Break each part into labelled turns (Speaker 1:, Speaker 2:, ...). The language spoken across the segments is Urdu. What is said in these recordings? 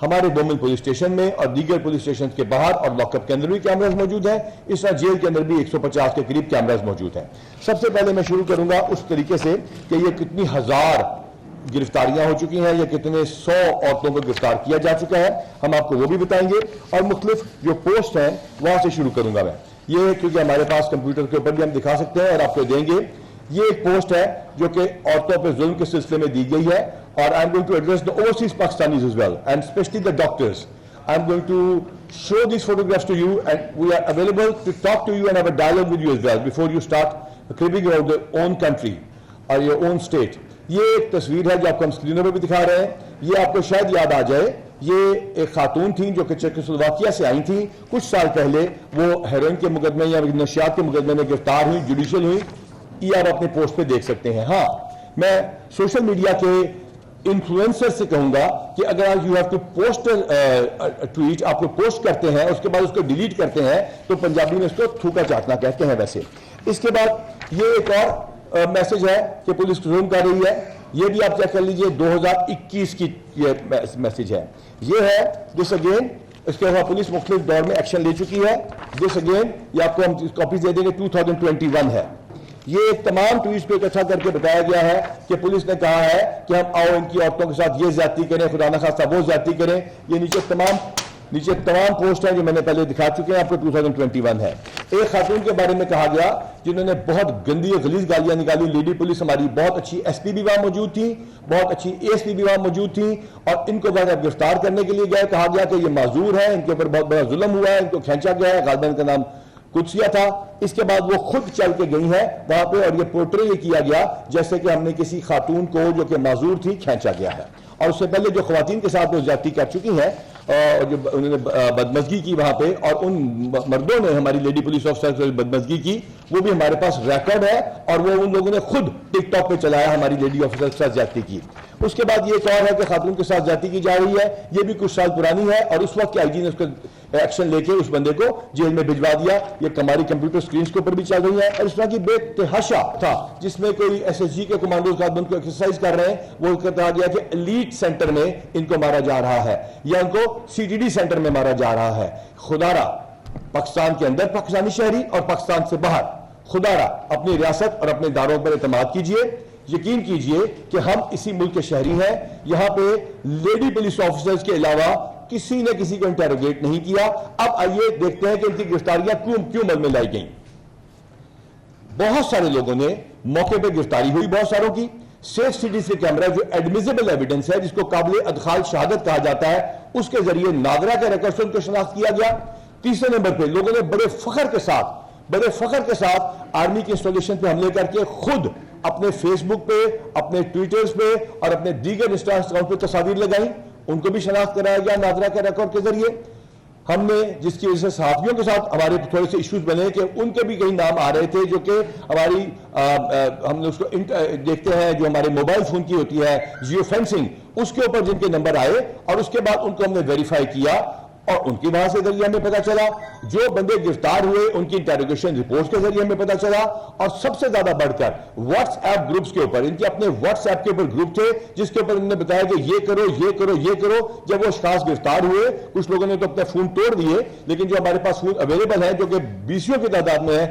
Speaker 1: ہمارے 2 میل پولیس اسٹیشن میں اور دیگر پولیس اسٹیشن کے باہر اور لاک اپ کے اندر بھی کیمراز موجود ہیں. اس طرح جیل کے اندر بھی 150 کے قریب کیمراز موجود ہیں. سب سے پہلے میں شروع کروں گا اس طریقے سے کہ یہ کتنی ہزار گرفتاریاں ہو چکی ہیں, یہ کتنے 100 عورتوں کو گرفتار کیا جا چکا ہے, ہم آپ کو وہ بھی بتائیں گے. اور مختلف جو پوسٹ ہیں وہاں سے شروع کروں گا میں. یہ کیونکہ ہمارے پاس کمپیوٹر کے اوپر بھی ہم دکھا سکتے ہیں اور آپ کو دیں گے. یہ ایک پوسٹ ہے جو کہ عورتوں پہ ظلم کے سلسلے میں دی گئی ہے, اور I am going to address the overseas Pakistanis as well, and especially the doctors. I am going to show these photographs to you, and we are available to talk to you and have a dialogue with you as well before you start cribbing about your own country or your own state. یہ ایک تصویر ہے جو آپ کو ہم اسکرینوں پہ بھی دکھا رہے ہیں. یہ آپ کو شاید یاد آ جائے, یہ ایک خاتون تھیں جو کہ چیکوسلوواکیہ سے آئی تھیں. کچھ سال پہلے وہ ہیروئن کے مقدمے یا نشیات کے مقدمے میں گرفتار ہوئی, جوڈیشل ہوئی. یہ آپ اپنے پوسٹ پہ دیکھ سکتے ہیں. ہاں, میں سوشل میڈیا کے انفلوئنسر سے کہوں گا کہ اگر آپ you have to post tweet, آپ کو پوسٹ کرتے ہیں اس کے بعد اس کو ڈیلیٹ کرتے ہیں تو پنجابی میں اس کو تھوکا چاٹنا کہتے ہیں ویسے. اس کے بعد یہ ایک اور میسج ہے کہ پولیس زوم کر رہی ہے. یہ بھی آپ چیک کر لیجئے, 2021 کی یہ میسج ہے. یہ ہے دس اگین. اس کے علاوہ پولیس مختلف دور میں ایکشن لے چکی ہے. دس اگین یہ آپ کو ہم کاپیز دے دیں گے, 2021 ہے. یہ ایک تمام ٹویٹس کو اکٹھا کر کے بتایا گیا ہے کہ پولیس نے کہا ہے کہ ہم آؤ ان کی عورتوں کے ساتھ یہ زیادتی کریں, خدا نخواستہ وہ زیادتی کریں. یہ نیچے تمام پوسٹ ہیں جو میں نے پہلے دکھا چکے ہیں آپ کو. 2021 ہے. ایک خاتون کے بارے میں کہا گیا جنہوں نے بہت گندی غلیظ گالیاں نکالی. لیڈی پولیس ہماری بہت اچھی ایس پی بھی وہاں موجود تھی, بہت اچھی اے ایس پی بھی وہاں موجود تھی, اور ان کو بعد گرفتار کرنے کے لیے گئے. کہا گیا کہ یہ معذور ہیں, ان کے اوپر بہت بڑا ظلم ہوا ہے, ان کو کھینچا گیا ہے. غالباً کا نام قدسیہ تھا. اس کے بعد وہ خود چل کے گئی ہیں وہاں پہ, اور یہ پورٹرے یہ کیا گیا جیسے کہ ہم نے کسی خاتون کو جو کہ معذور تھی کھینچا گیا ہے. اور اس سے پہلے جو خواتین کے ساتھ وہ زیادتی کر چکی ہیں, جو انہوں نے بدمزگی کی وہاں پہ, اور ان مردوں نے ہماری لیڈی پولیس آفیسر سے بدمزگی کی, وہ بھی ہمارے پاس ریکارڈ ہے, اور وہ ان لوگوں نے خود ٹک ٹاک پہ چلایا ہماری لیڈی آفیسر کے ساتھ زیادتی کی. اس کے بعد یہ ایک اور ہے کہ خاتون کے ساتھ زیادتی کی جا رہی ہے. یہ بھی کچھ سال پرانی ہے, اور اس وقت کے آئی جی نے اس کو ایکشن لے کے اس بندے کو جیل میں بھجوا دیا. یہ ہماری کمپیوٹر سکرینز کے اوپر بھی چل رہی ہے. اور اس طرح کی بے تحاشا تھا جس میں کوئی ایس ایس جی کے کمانڈوز خاتون کو ایکسرسائز کر رہے ہیں, وہ کہا گیا کہ ایلیٹ سینٹر میں ان کو مارا جا رہا ہے, یا ان کو سی ٹی ڈی سینٹر میں مارا جا رہا ہے. خدا را پاکستان کے اندر پاکستانی شہری اور پاکستان سے باہر, خدا را اپنی ریاست اور اپنے اداروں پر اعتماد کیجئے. یقین کیجئے کہ ہم اسی ملک کے شہری ہیں. یہاں پہ لیڈی پولیس آفیسرز کے علاوہ کسی نے کسی کو انٹیروگیٹ نہیں کیا. اب آئیے دیکھتے ہیں کہ ان کی گرفتاریاں کیوں عمل میں لائی گئیں. بہت سارے لوگوں نے موقع پہ گرفتاری ہوئی, بہت ساروں کی. سیف سٹیز کے کیمرہ جو ایڈمیزیبل ایویڈنس ہے, جس کو قابل ادخال شہادت کہا جاتا ہے, اس کے ذریعے ناظرہ کے ریکارڈ سے ان کو شناخت کیا گیا. تیسرے نمبر پہ لوگوں نے بڑے فخر کے ساتھ آرمی کے انسٹالیشن پہ حملے کر کے خود اپنے فیس بک پہ, اپنے ٹویٹرز پہ اور اپنے دیگر انسٹا اکاؤنٹ پہ تصاویر لگائیں. ان کو بھی شناخت کرایا گیا ناظرہ کے ریکارڈ کے ذریعے. ہم نے جس کی وجہ سے صحافیوں کے ساتھ ہمارے تھوڑے سے ایشوز بنے کہ ان کے بھی کئی نام آ رہے تھے جو کہ ہماری ہم نے اس کو دیکھتے ہیں جو ہمارے موبائل فون کی ہوتی ہے جیو فینسنگ, اس کے اوپر جن کے نمبر آئے, اور اس کے بعد ان کو ہم نے ویریفائی کیا, اور ان کی وہاں سے ذریعے ہمیں پتا چلا. جو بندے گرفتار ہوئے ان کی انٹیروگیشن رپورٹ کے ذریعے ہمیں پتا چلا. اور سب سے زیادہ بڑھ کر واٹس ایپ گروپس کے اوپر, ان کے اپنے واٹس ایپ کے اوپر گروپ تھے جس کے اوپر انہوں نے بتایا کہ یہ کرو یہ کرو یہ کرو. جب وہ اشخاص گرفتار ہوئے, کچھ لوگوں نے تو اپنے فون توڑ دیے, لیکن جو ہمارے پاس فون اویلیبل ہیں جو کہ 20 کی تعداد میں ہے,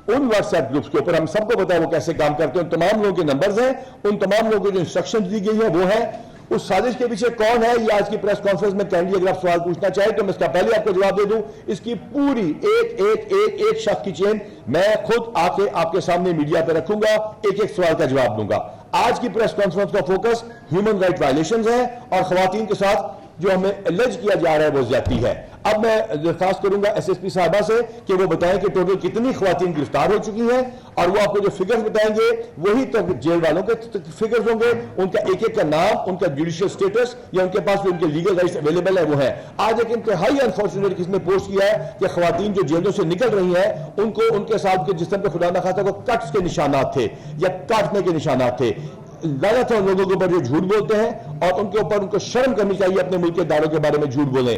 Speaker 1: ان واٹس ایپ گروپس کے اوپر ہم سب کو پتا ہے وہ کیسے کام کرتے ہیں. ان تمام لوگوں کے نمبرز ہیں, ان تمام لوگوں کو جو انسٹرکشن دی گئی ہیں وہ ہے. اس سازش کے پیچھے کون ہے, یہ آج کی پریس کانفرنس میں کینڈلی اگر آپ سوال پوچھنا چاہیں تو میں اس کا پہلے آپ کو جواب دے دوں. اس کی پوری ایک شخص کی چین میں خود آ کے آپ کے سامنے میڈیا پہ رکھوں گا, ایک سوال کا جواب دوں گا. آج کی پریس کانفرنس کا فوکس ہیومن رائٹ وائلیشنز ہے, اور خواتین کے ساتھ جو ہمیں الج کیا جا رہا ہے وہ زیادتی ہے. اب میں درخواست کروں گا ایس ایس پی صاحبہ سے کہ وہ بتائیں کہ ٹوٹل کتنی خواتین گرفتار ہو چکی ہیں, اور وہ آپ کو جو فگرز بتائیں گے وہی تو جیل والوں کے فگرز ہوں گے. ان کا ایک کا نام, ان کا جوڈیشل سٹیٹس, یا ان کے پاس جو ان کے لیگل رائٹس اویلیبل ہیں وہ ہے. آج ایک انتہائی انفارچونیٹ کس نے پوسٹ کیا ہے کہ خواتین جو جیلوں سے نکل رہی ہیں ان کو ان کے ساتھ کے جسم پہ خدا نخواستہ کو کٹس کے نشانات تھے یا کاٹنے کے نشانات تھے. لعنت ہے ان لوگوں کے اوپر جو جھوٹ بولتے ہیں, اور ان کے اوپر ان کو شرم کرنی چاہیے اپنے ملک کے اداروں کے بارے میں جھوٹ بولیں.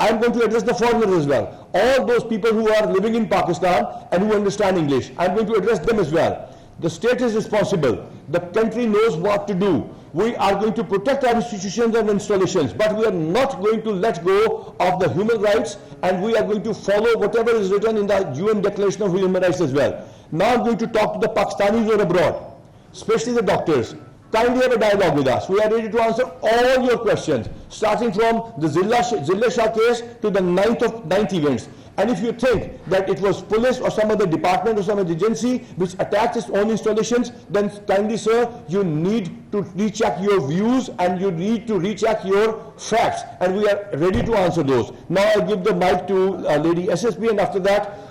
Speaker 1: I am going to address the foreigners as well. All those people who are living in Pakistan and who understand English, I am going to address them as well. The state is responsible. The country knows what to do. We are going to protect our institutions and installations, but we are not going to let go of the human rights, and we are going to follow whatever is written in the UN Declaration of Human Rights as well. Now I am going to talk to the Pakistanis who are abroad, especially the doctors. Kindly have a dialogue with us. We are ready to answer all your questions, starting from the Zilla Shah case to the ninth events. And if you think that it was police or some other department or some other agency which attacked its own installations, then kindly, sir, you need to recheck your views and you need to recheck your facts, and we are ready to answer those. Now I give the mic to Lady SSP, and after that